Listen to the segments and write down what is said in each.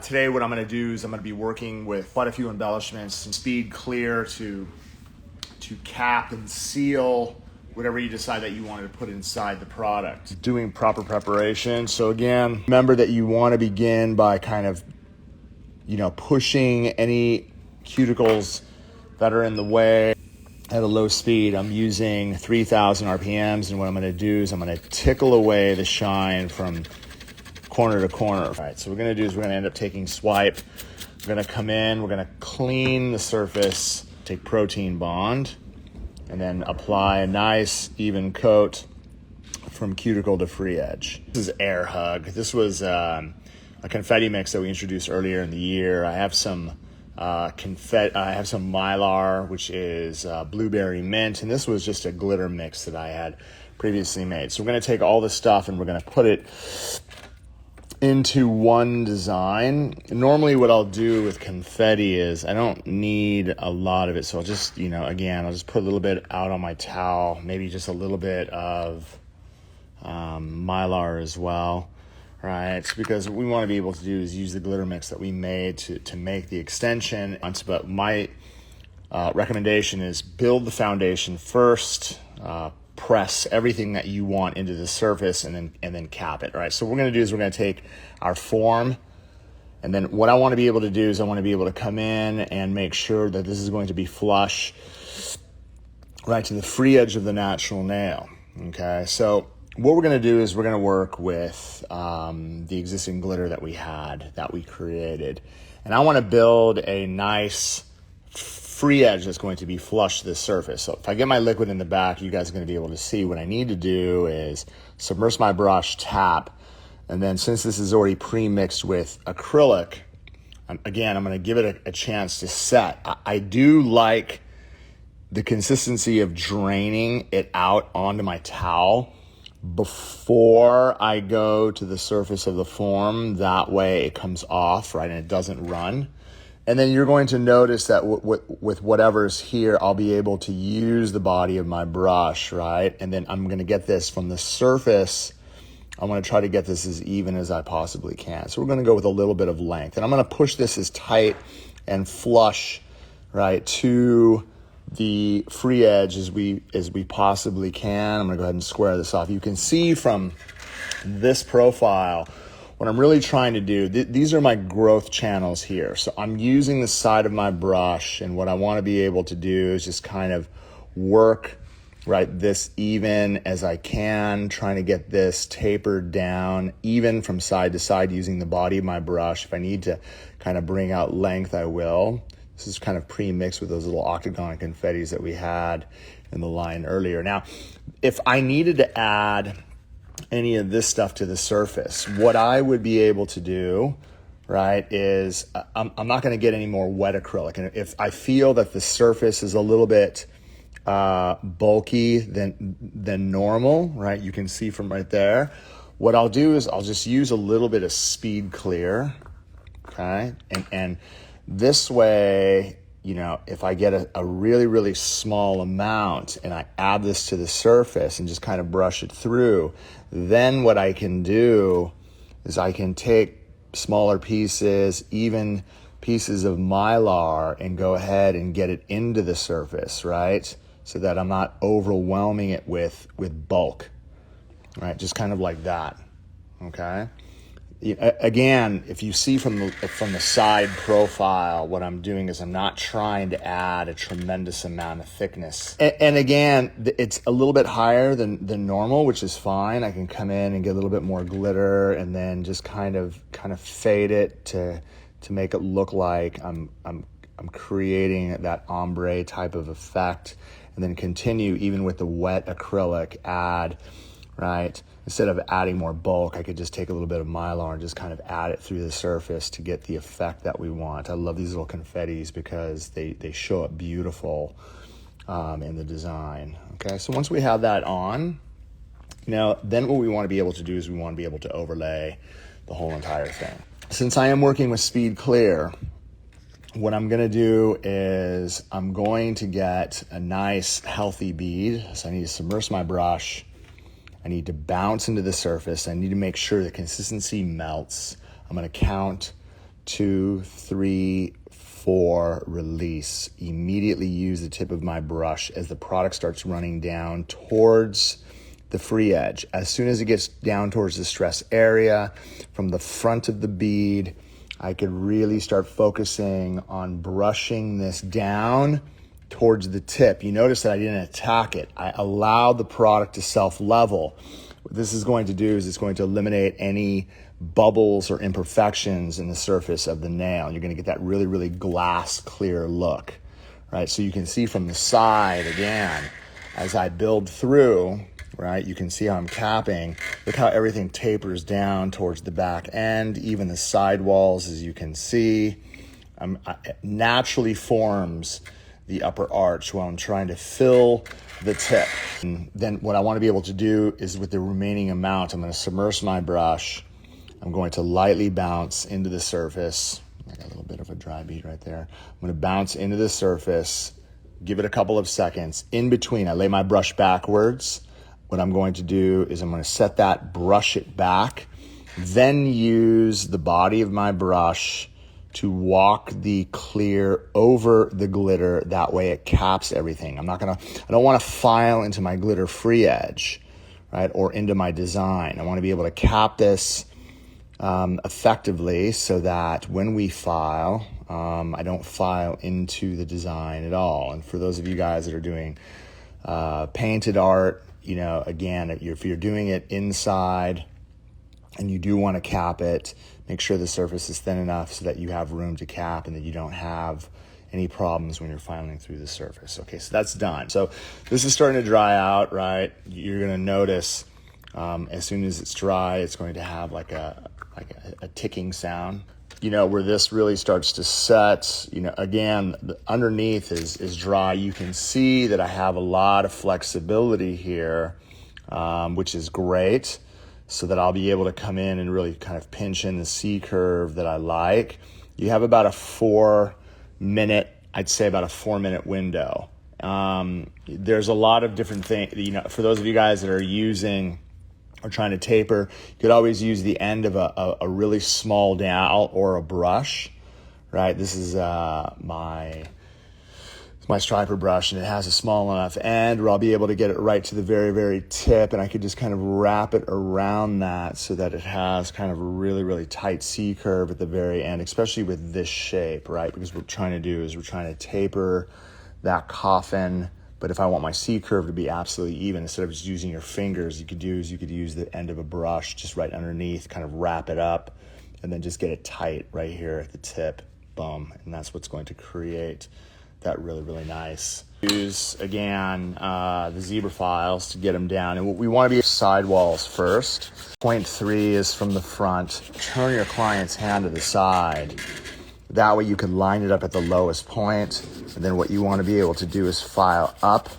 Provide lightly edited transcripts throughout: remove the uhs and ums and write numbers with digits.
Today what I'm going to do is I'm going to be working with quite a few embellishments, some speed clear to cap and seal whatever you decide that you wanted to put inside the product. Doing proper preparation. So again, remember that you want to begin by kind of, pushing any cuticles that are in the way at a low speed. I'm using 3,000 RPMs, and what I'm going to do is I'm going to tickle away the shine from corner to corner. All right, so what we're going to do is we're going to end up taking swipe. We're going to come in, we're going to clean the surface, take protein bond, and then apply a nice even coat from cuticle to free edge. This is Air Hug. This was a confetti mix that we introduced earlier in the year. I have some confetti. I have some Mylar, which is blueberry mint, and this was just a glitter mix that I had previously made. So we're going to take all this stuff and we're going to put it into one design. Normally what I'll do with confetti is I don't need a lot of it, so I'll just, again, I'll just put a little bit out on my towel, maybe just a little bit of Mylar as well, right? Because what we want to be able to do is use the glitter mix that we made to make the extension. But my recommendation is build the foundation first, press everything that you want into the surface, and then cap it. All right, so what we're going to do is we're going to take our form, and then what I want to be able to do is I want to be able to come in and make sure that this is going to be flush right to the free edge of the natural nail. Okay, so what we're going to do is we're going to work with the existing glitter that we created, and I want to build a nice free edge that's going to be flush to the surface. So if I get my liquid in the back, you guys are going to be able to see what I need to do is submerge my brush, tap, and then since this is already pre-mixed with acrylic, again, I'm going to give it a chance to set. I do like the consistency of draining it out onto my towel before I go to the surface of the form. That way it comes off, right, and it doesn't run. And then you're going to notice that with whatever's here, I'll be able to use the body of my brush, right? And then I'm going to get this from the surface. I'm going to try to get this as even as I possibly can. So we're going to go with a little bit of length. And I'm going to push this as tight and flush, right, to the free edge as we possibly can. I'm going to go ahead and square this off. You can see from this profile what I'm really trying to do. These are my growth channels here. So I'm using the side of my brush, and what I want to be able to do is just kind of work this even as I can, trying to get this tapered down even from side to side using the body of my brush. If I need to kind of bring out length, I will. This is kind of pre-mixed with those little octagon confettis that we had in the line earlier. Now, if I needed to add any of this stuff to the surface, what I would be able to do, right, is I'm not going to get any more wet acrylic. And if I feel that the surface is a little bit bulky than normal, right, you can see from right there, what I'll do is I'll just use a little bit of speed clear, okay, and this way, if I get a really, really small amount and I add this to the surface and just kind of brush it through, then what I can do is I can take smaller pieces, even pieces of Mylar, and go ahead and get it into the surface, right? So that I'm not overwhelming it with bulk, right? Just kind of like that, okay? Again, if you see from the side profile, what I'm doing is I'm not trying to add a tremendous amount of thickness. And again, it's a little bit higher than normal, which is fine. I can come in and get a little bit more glitter and then just kind of fade it to make it look like I'm creating that ombre type of effect, and then continue even with the wet acrylic, add, right? Instead of adding more bulk, I could just take a little bit of Mylar and just kind of add it through the surface to get the effect that we want. I love these little confettis because they show up beautiful in the design. Okay, so once we have that on, then what we want to be able to do is we want to be able to overlay the whole entire thing. Since I am working with speed clear, what I'm going to do is I'm going to get a nice healthy bead. So I need to submerge my brush. I need to bounce into the surface. I need to make sure the consistency melts. I'm going to count 2, 3, 4, release. Immediately use the tip of my brush as the product starts running down towards the free edge. As soon as it gets down towards the stress area, from the front of the bead, I could really start focusing on brushing this down towards the tip. You notice that I didn't attack it. I allowed the product to self-level. What this is going to do is it's going to eliminate any bubbles or imperfections in the surface of the nail. You're going to get that really, really glass clear look, right? So you can see from the side, again, as I build through, right, you can see how I'm capping. Look how everything tapers down towards the back end, even the side walls, as you can see. It naturally forms the upper arch while I'm trying to fill the tip. And then what I want to be able to do is, with the remaining amount, I'm going to submerge my brush. I'm going to lightly bounce into the surface. I got a little bit of a dry bead right there. I'm going to bounce into the surface, give it a couple of seconds. In between, I lay my brush backwards. What I'm going to do is I'm going to set that, brush it back, then use the body of my brush to walk the clear over the glitter. That way it caps everything. I don't want to file into my glitter free edge, right, or into my design. I want to be able to cap this effectively so that when we file, I don't file into the design at all. And for those of you guys that are doing painted art, you know, again, if you're doing it inside and you do want to cap it, make sure the surface is thin enough so that you have room to cap and that you don't have any problems when you're filing through the surface. Okay, so that's done. So this is starting to dry out, right? You're going to notice as soon as it's dry, it's going to have like a ticking sound. You know, where this really starts to set, you know, again, underneath is dry. You can see that I have a lot of flexibility here, which is great, so that I'll be able to come in and really kind of pinch in the C curve that I like. You have about a 4-minute, I'd say about a 4-minute window. There's a lot of different things, you know, for those of you guys that are using or trying to taper, you could always use the end of a really small dowel or a brush, right? This is my striper brush, and it has a small enough end where I'll be able to get it right to the very, very tip, and I could just kind of wrap it around that so that it has kind of a really, really tight C curve at the very end, especially with this shape, right? Because what we're trying to do is we're trying to taper that coffin. But if I want my C curve to be absolutely even, instead of just using your fingers, you could use the end of a brush just right underneath, kind of wrap it up, and then just get it tight right here at the tip, boom. And that's what's going to create that really, really nice. Use, again, the zebra files to get them down. And what we want to be sidewalls first. Point 3 is from the front. Turn your client's hand to the side. That way you can line it up at the lowest point. And then what you want to be able to do is file up.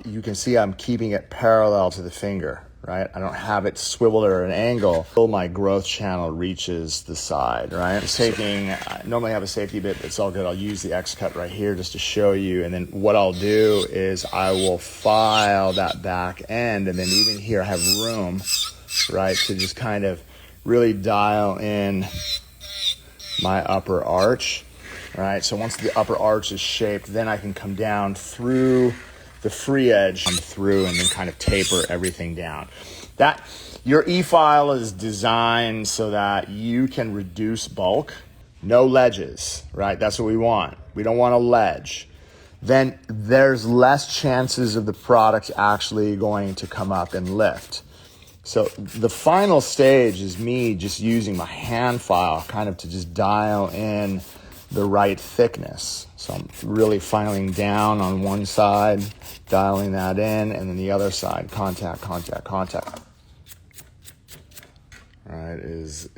You can see I'm keeping it parallel to the finger, right? I don't have it swiveled at an angle until my growth channel reaches the side, right? I normally have a safety bit, but it's all good. I'll use the X cut right here just to show you. And then what I'll do is I will file that back end. And then even here I have room, right, to just kind of really dial in my upper arch, right? So once the upper arch is shaped, then I can come down through the free edge, come through, and then kind of taper everything down. That your E-file is designed so that you can reduce bulk, no ledges, right? That's what we want. We don't want a ledge. Then there's less chances of the product actually going to come up and lift. So the final stage is me just using my hand file kind of to just dial in the right thickness. So I'm really filing down on one side, dialing that in, and then the other side, contact. Right, is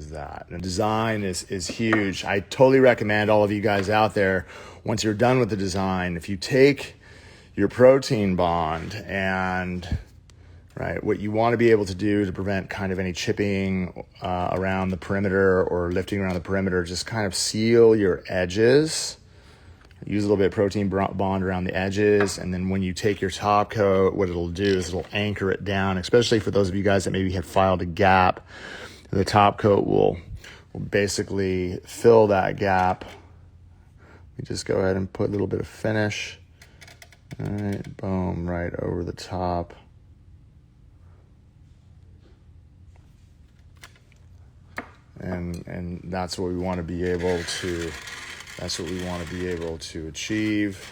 that. And design is huge. I totally recommend all of you guys out there, once you're done with the design, if you take your protein bond and right, what you want to be able to do to prevent kind of any chipping around the perimeter or lifting around the perimeter, just kind of seal your edges. Use a little bit of protein bond around the edges, and then when you take your top coat, what it'll do is it'll anchor it down, especially for those of you guys that maybe have filed a gap. The top coat will will basically fill that gap. We just go ahead and put a little bit of finish. All right, boom, right over the top. And that's what we want to be able to, achieve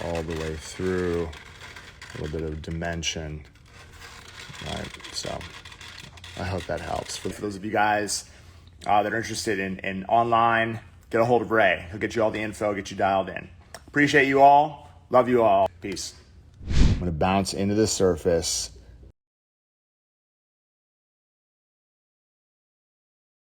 all the way through. A little bit of dimension. All right, so I hope that helps. For those of you guys that are interested in online, get a hold of Ray. He'll get you all the info, get you dialed in. Appreciate you all. Love you all. Peace. I'm going to bounce into the surface